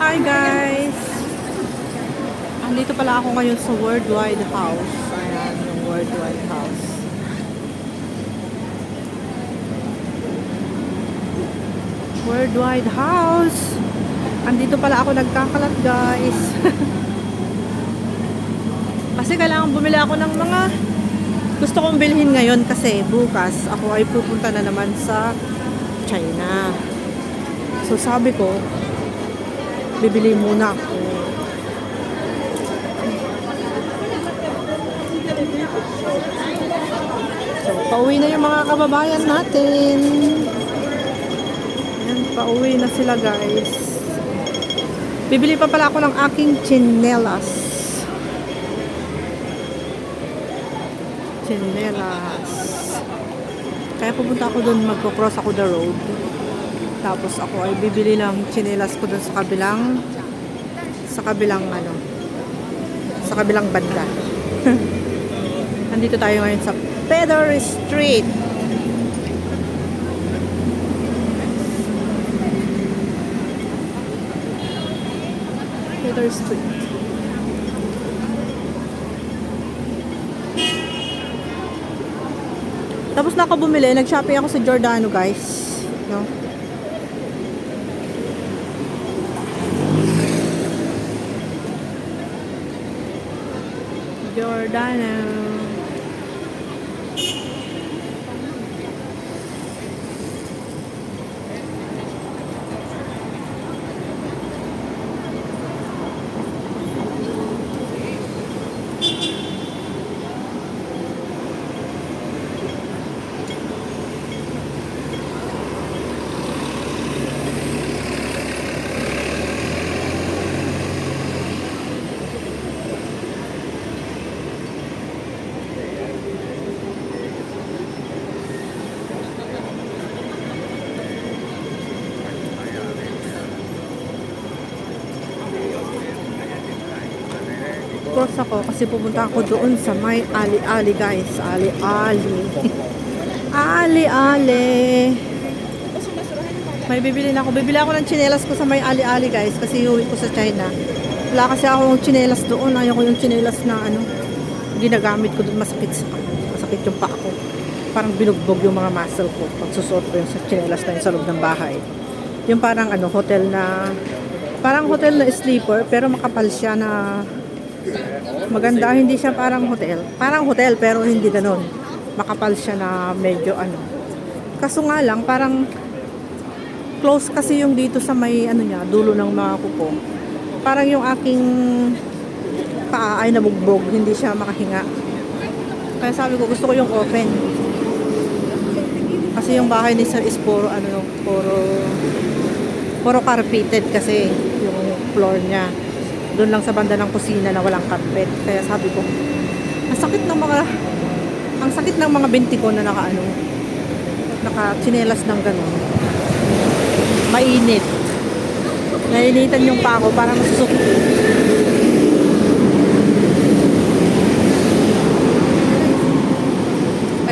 Hi guys! Andito pala ako ngayon sa Worldwide House. Ayan, yung Worldwide House. Worldwide House! Andito pala ako nagkakalat guys. Kasi kailangan bumili ako ng mga gusto kong bilhin ngayon kasi bukas ako ay pupunta na naman sa China. So sabi ko, bibili muna ako. So, pauwi na yung mga kababayan natin. Ayan, pauwi na sila guys. Bibili pa pala ako ng aking tsinelas. Tsinelas. Kaya pupunta ako doon, magko-cross ako the road. Tapos ako ay bibili ng tsinelas ko doon sa kabilang banda. Nandito tayo ngayon sa Pedder Street. Pedder Street. Tapos na ako bumili, nag-shopping ako sa Giordano guys. No? Giordano. Cross ako kasi pupunta ako doon sa may ali-ali guys. Ali-ali. Ali-ali. May bibili na ako. Bibili ako ng tsinelas ko sa may ali-ali guys kasi iuwi ko sa China. Wala kasi akong tsinelas doon. Ayaw ko yung tsinelas na ginagamit ko doon. Masakit yung paa ko. Parang binugbog yung mga muscle ko pag susuot ko yung tsinelas na yun sa loob ng bahay. Yung parang hotel na sleeper pero makapal siya na maganda, hindi siya parang hotel pero hindi ganoon, makapal siya na medyo kaso nga lang parang close kasi yung dito sa may niya, dulo ng mga kuko, parang yung aking paa ay nabugbog, hindi siya makahinga, kaya sabi ko gusto ko yung open kasi yung bahay ni sir is puro carpeted kasi yung floor niya. Doon lang sa banda ng kusina na walang carpet. Kaya sabi ko, ang sakit ng mga binti ko na naka-tsinelas ng gano'n. Mainit. Nainitan yung paa ko para masusukit.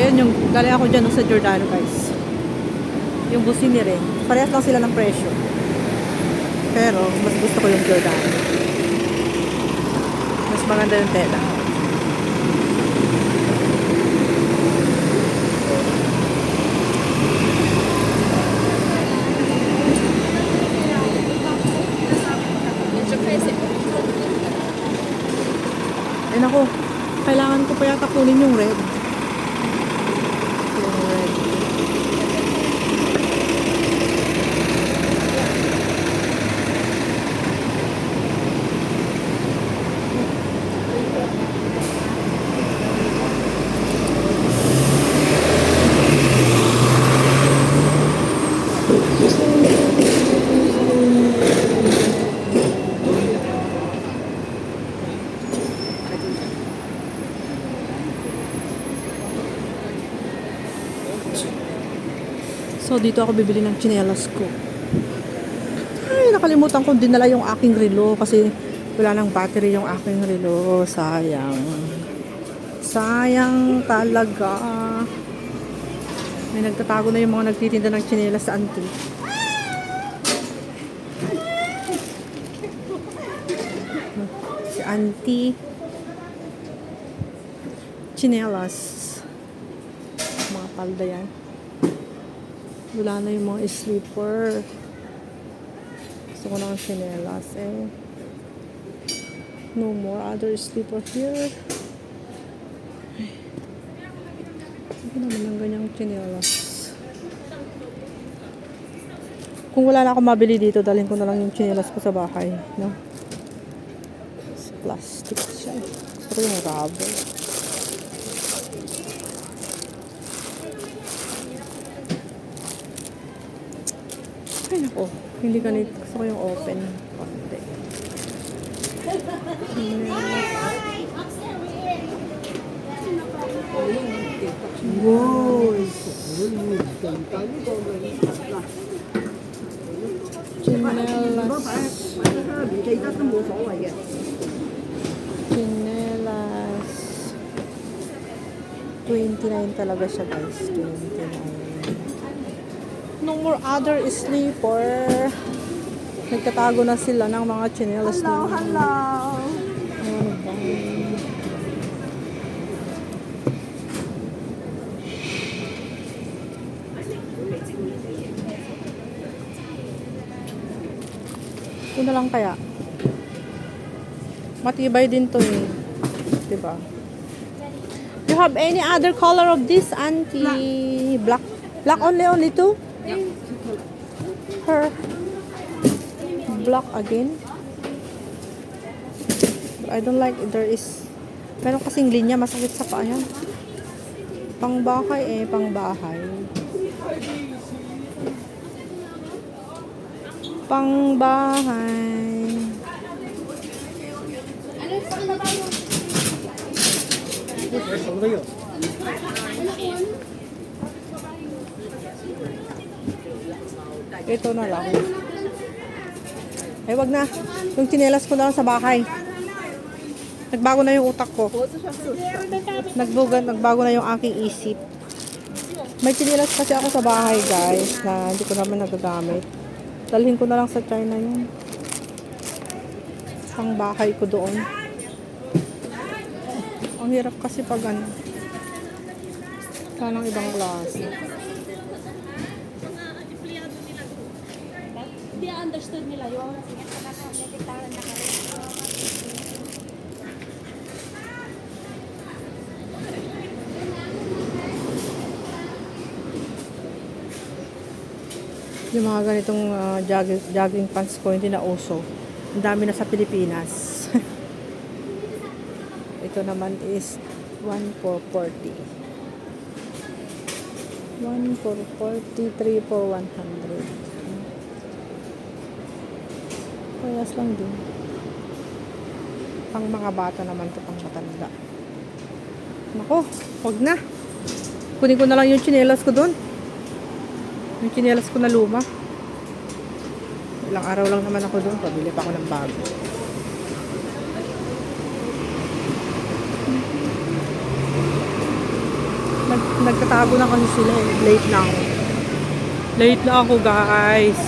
Ayun yung, galing ako dyan sa Giordano guys. Yung Busini rin. Parehas lang sila ng presyo. Pero, mas gusto ko yung Giordano. Mas maganda yung tela. Ay naku, kailangan ko pa yata kunin yung red. Yung red. So, dito ako bibili ng tsinelas ko. Ay, nakalimutan ko dinala yung aking relo kasi wala nang battery yung aking relo. Sayang. Sayang talaga. May nagtatago na yung mga nagtitinda ng tsinelas sa antique. auntie. Chinelas. Mga palda yan. Wala na yung mga sleeper. Gusto ko ng chinelas eh. No more other sleeper here. Hindi naman ng ganyang chinelas. Kung wala na akong mabili dito, dalhin ko na lang yung chinelas ko sa bahay. No? It's plastic siya. Gusto ko yung rubber. Ay nako, hindi ganito. Gusto ko yung open. Konti. Wow! Chinelas. 29 talaga siya guys. 29. No more other sleeper. Nagtatago na sila ng mga chinelas nila. Hello. Ano ba? Ito na lang kaya. Matibay din to eh. Diba? You have any other color of this, auntie? Black. Black only two? Yeah. Her. Black again. But I don't like there is. Meron kasing linya, masakit sa paa yan. Pangbahay eh, pangbahay. Pangbahay. Ito na lang. Ay, wag na. Yung tsinelas ko na lang sa bahay. Nagbago na yung utak ko. Nagbago na yung aking isip. May tsinelas kasi ako sa bahay, guys, na hindi ko naman nagagamit. Dalhin ko na lang sa China yun. Ang bahay ko doon. Ang hirap kasi pag ano. Sanang ibang klase. Hindi understood nila yun. Yung mga ganitong jogging pants ko hindi na uso. Ang dami na sa Pilipinas. Ito naman is 1 for 40. 1 for 40, 3 for 100. Kayas lang din. Pang mga bata naman to, pang matanda. Nako, wag na. Kunin ko na lang yung tsinelas ko doon. Yung tsinelas ko na luma. Ilang araw lang naman ako doon. Pabili pa ako ng bago. Nagtatago na kasi sila eh. Late na ako. Late na ako, guys.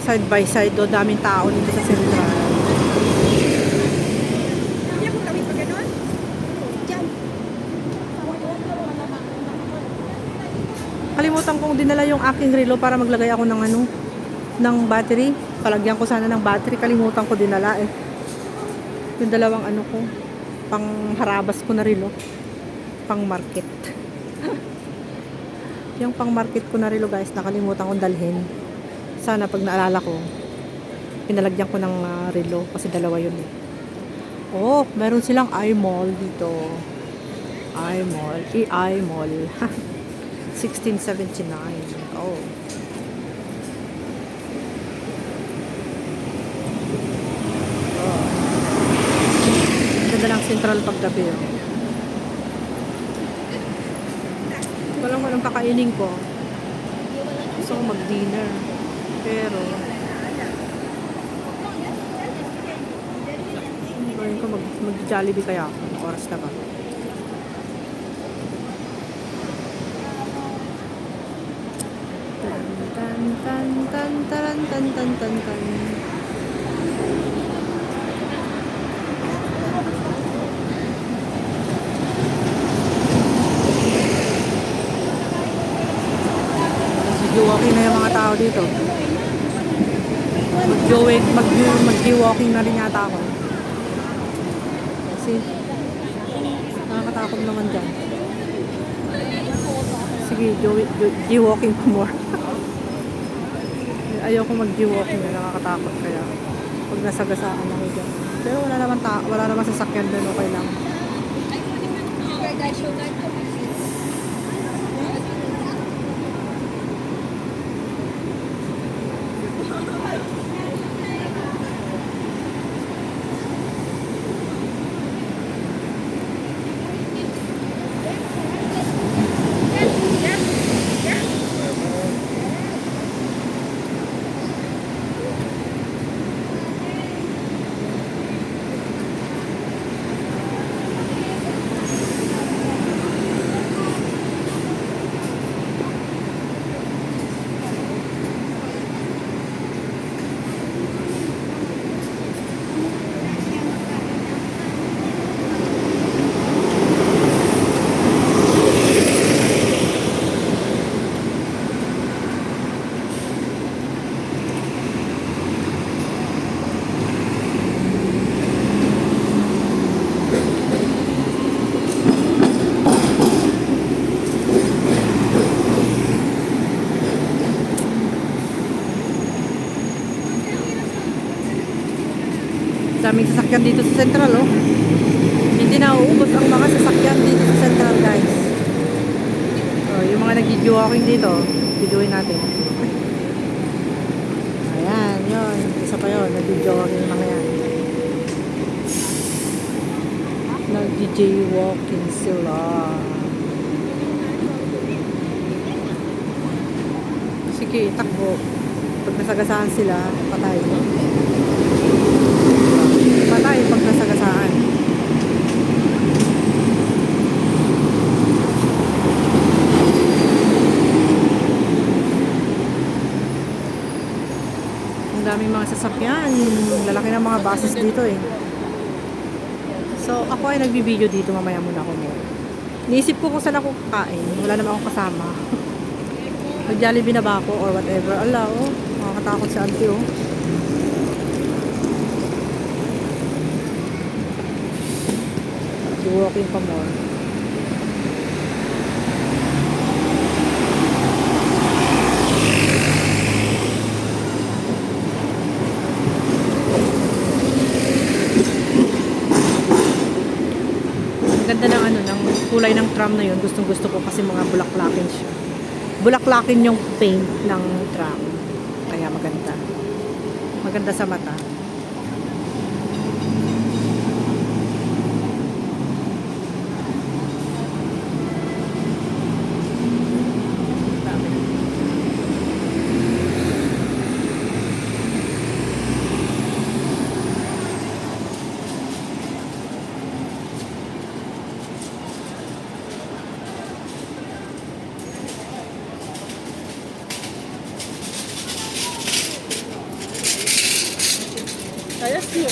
Side by side do. Daming tao dito sa Central. Hindi ako kami pa gano'n. Diyan. Kalimutan kong dinala yung aking relo para maglagay ako ng ano, ng battery. Palagyan ko sana ng battery. Kalimutan ko dinala eh. Yung dalawang ano ko, pang harabas ko na relo. Pang market. Yung pang market ko na relo, guys, nakalimutan kong dalhin. Sana pag naalala ko, pinalagyan ko ng relo kasi dalawa yun eh. Oh, meron silang iMall dito. iMall. iMall. 1679. Oh. Oh. Ganda lang Central paggabi. Oh. Walang kakainin ko. Gusto ko mag-dinner. Pero gawin ko mag-Jollibee kaya ako. Oras na ba? Tan tan tan tan tan tan tan tan tan. Mag-walking na yung mga tao dito. Mag-walking na rin yata ako. Kasi, nakakatakot naman dyan. Sige, walking ko more. Ayoko mag-walking na, nakakatakot kaya. Pag nasagasaan ako dyan. Pero wala naman sasakyan doon, okay lang. Daming sasakyan dito sa Central, oh. Hindi na uubos ang mga sasakyan dito sa Central, guys. Oh, yung mga nag-walking dito, videoin natin. Ayan, yun. Isa pa yun, nag-walking yung mga yan. Nag-walking sila. Sige, takbo. Pag nasagasaan sila, patay. Patay pag nasagasaan. Ang daming mga sasakyan. Lalaki ng mga buses dito eh. So, ako ay nagbibideo dito. Mamaya muna ako mo. Niisip ko kung saan ako kakain. Wala naman akong kasama. Mag-Jollibee na ba ako or whatever. Ala, oh. Makakatakot si auntie, oh. Walking pa more. Ang ganda ng ng kulay ng tram na yun. Gustong gusto ko kasi mga bulaklakin siya. Bulaklakin yung paint ng tram. Kaya maganda. Maganda sa mata. Kaya siya.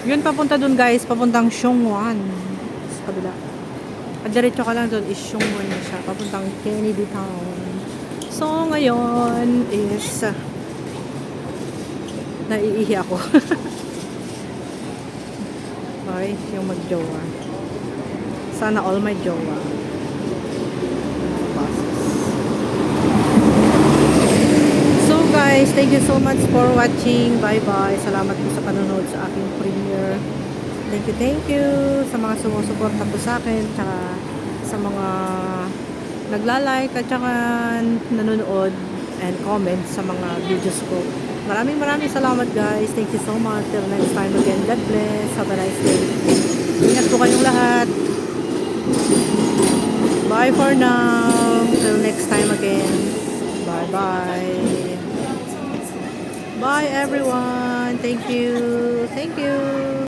Yun papunta dun guys, papuntang Xiongwan. Sa kabila. At diretso ka lang dun is Xiongwan na siya, papuntang Kennedy Town. So ngayon is naiihi ako. Okay, yung mag-jowa. Sana all my jowa. So guys, thank you so much for watching. Bye bye. Salamat po sa panonood sa aking premiere. Thank you sa mga sumusuporta po sa akin, tsaka sa mga nagla-like at tsaka nanonood and comment sa mga videos ko. Maraming salamat guys. Thank you so much. Till next time again. God bless. Have a nice day. Ingat po kayong lahat. Bye for now. Till next time again. Bye bye. Bye everyone. Thank you. Thank you.